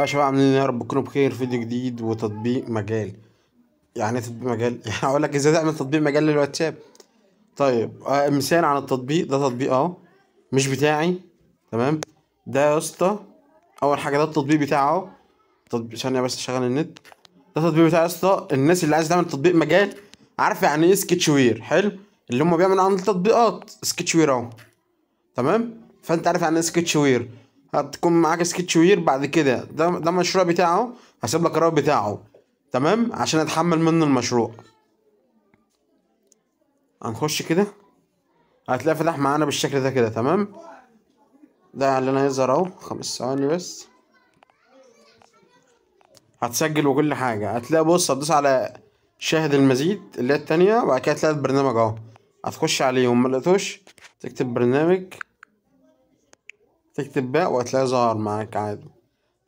يا شباب عاملين ايه؟ يا رب تكونوا بخير. فيديو جديد وتطبيق مجال. يعني ايه تطبيق مجال؟ يعني اقول لك ازاي تعمل تطبيق مجال للواتساب. طيب مثال عن التطبيق ده. تطبيق اهو، مش بتاعي. تمام. ده يا اسطى اول حاجه، ده التطبيق بتاعه اهو. تطبيق ثانيه بس اشغل النت. ده التطبيق بتاع يا اسطى الناس اللي عايزه تعمل تطبيق مجال. عارفه يعني ايه سكتش وير؟ حلو. اللي هم بيعملوا عن التطبيقات سكتش وير اهو. تمام. فانت عارف يعني ايه سكتش وير. هتكون معاك سكتش وير. بعد كده ده المشروع بتاعه. هسيب لك الرابط بتاعه. تمام، عشان اتحمل منه المشروع. هنخش كده، هتلاقي فتح معانا بالشكل ده كده. تمام. ده اللي انا هيظهر اهو. 5 ثواني بس. هتسجل وكل حاجة. هتلاقي بص، هتدوس على شاهد المزيد اللي هي التانية، وبعد كده هتلاقي البرنامج اهو. هتخش عليه وما لقيتوش تكتب برنامج، تكتب باء، وهتلاقيه ظهر معاك عادي.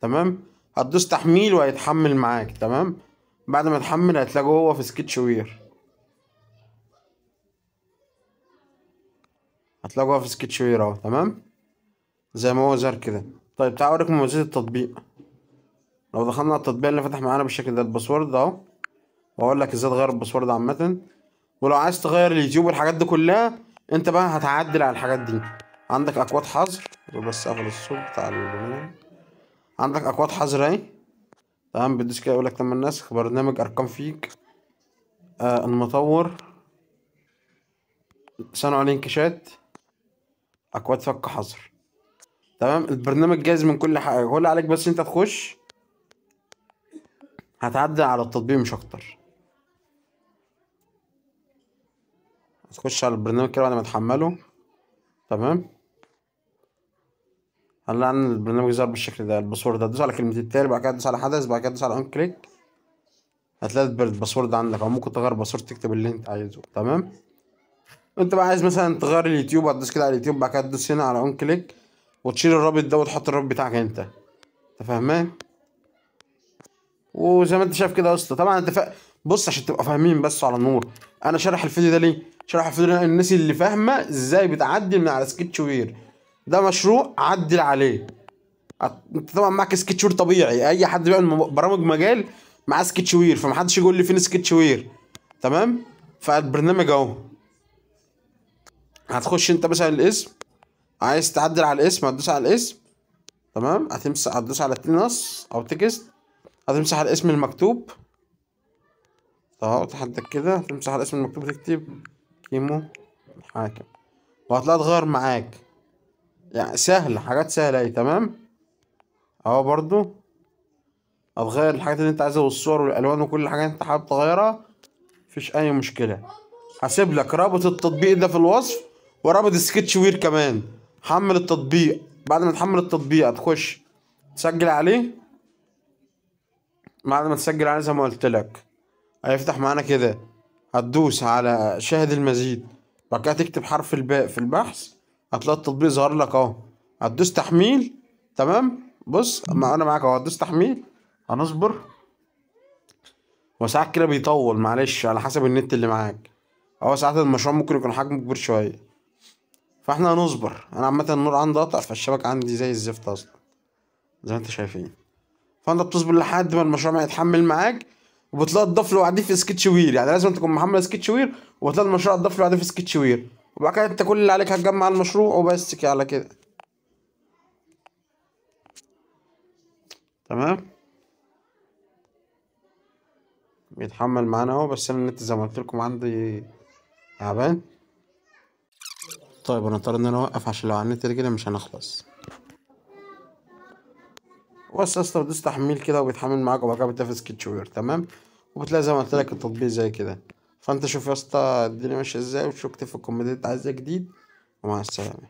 تمام. هتدوس تحميل وهيتحمل معاك. تمام. بعد ما يتحمل هتلاقيه جوه في سكتش وير. هتلاقيه جوه في سكتش وير اهو. تمام، زي ما هو ظهر كده. طيب تعال اوريك مميزات التطبيق. لو دخلنا على التطبيق اللي فتح معانا بالشكل ده، الباسورد اهو، واقول لك ازاي تغير الباسورد عامة. ولو عايز تغير اليوتيوب والحاجات دي كلها، انت بقى هتعدل على الحاجات دي. عندك اكواد حظر. بس اقفل الصوت بتاع البرنامج. عندك اكواد حظر اهي. تمام. بتدوس كده يقول لك تم النسخ، برنامج ارقام فيك، المطور، صنع لينكشات، اكواد فك حظر. تمام. البرنامج جاهز من كل حاجه. كل اللي عليك بس انت تخش هتعدل على التطبيق مش اكتر. هتخش على البرنامج كده بعد ما تحمله. تمام. هنلاقي ان البرنامج ظهر بالشكل ده. الباسورد هتدوس على كلمة التالي، بعد كده تدوس على حدث، بعد كده تدوس على اون كليك. هتلاقي الباسورد عندك، او ممكن تغير الباسورد تكتب اللي انت عايزه. تمام. انت بقى عايز مثلا تغير اليوتيوب، هتدوس كده على اليوتيوب، بعد كده تدوس هنا على اون كليك، وتشيل الرابط ده وتحط الرابط بتاعك انت. انت فاهمان؟ وزي ما انت شايف كده يا اسطى. طبعا انت بص، عشان تبقى فاهمين بس على النور، انا شارح الفيديو ده ليه؟ شارح الفيديو ده الناس اللي فاهمه ازاي بتعدل من على سكتش وير. ده مشروع عدل عليه. انت طبعا معاك سكتش وير طبيعي. اي حد بيعمل برامج مجال معاه سكتش وير، فمحدش يقول لي فين سكتش وير. تمام. فالبرنامج اهو. هتخش انت مثلا الاسم، عايز تعدل على الاسم هتدوس على الاسم. تمام. هتمسح، هتدوس على نص او تكست، هتمسح الاسم المكتوب اهو تحدك كده. هتمسح الاسم المكتوب وتكتب كيمو حاكم، وهتلاقيها اتغير معاك. يعني سهل، حاجات سهلة اهي. تمام. اهو برضو هتغير الحاجات اللي انت عايزها، والصور والالوان وكل حاجة انت حابب تغيرها. مفيش اي مشكلة. هسيب لك رابط التطبيق ده في الوصف، ورابط سكتش وير كمان. حمل التطبيق. بعد ما تحمل التطبيق هتخش تسجل عليه. بعد ما تسجل عليه زي ما قلت لك، هيفتح معانا كده. هتدوس على شاهد المزيد، بعد كده تكتب حرف الباء في البحث، هتلاقي التطبيق ظهر لك اهو. هتدوس تحميل. تمام. بص، ما انا معاك اهو. هتدوس تحميل. هنصبر. وساعات كده بيطول، معلش على حسب النت اللي معاك. هو ساعات المشروع ممكن يكون حجمه كبير شويه، فاحنا هنصبر. انا عامه النور عندي قطع، فالشبكه عندي زي الزفت اصلا، زي ما انت شايفين. فانت بتصبر لحد ما المشروع ما يتحمل معاك، وبتلاقي تضاف له بعدين في سكتش وير. يعني لازم تكون محمل سكتش وير، وبتلاقي المشروع اتضاف له بعدين في سكتش وير. وبعد كده انت كل اللي عليك هتجمع المشروع وبس كده على كده. تمام. بيتحمل معانا اهو، بس انا النت زي ما قلت لكم عندي تعبان. طيب انا اضطر ان انا اوقف، عشان لو على النت كده مش هنخلص. بس يا اسطى بتدوس تحميل كده وبيتحمل معاك، وبعد كده بتنفذ سكتش وير. تمام. وبتلاقي زي ما قلت لك التطبيق زي كده. فانت شوف يا اسطى الدنيا ماشيه ازاي، وشوف اكتب في الكومنتات عايز ايه جديد. ومع السلامه.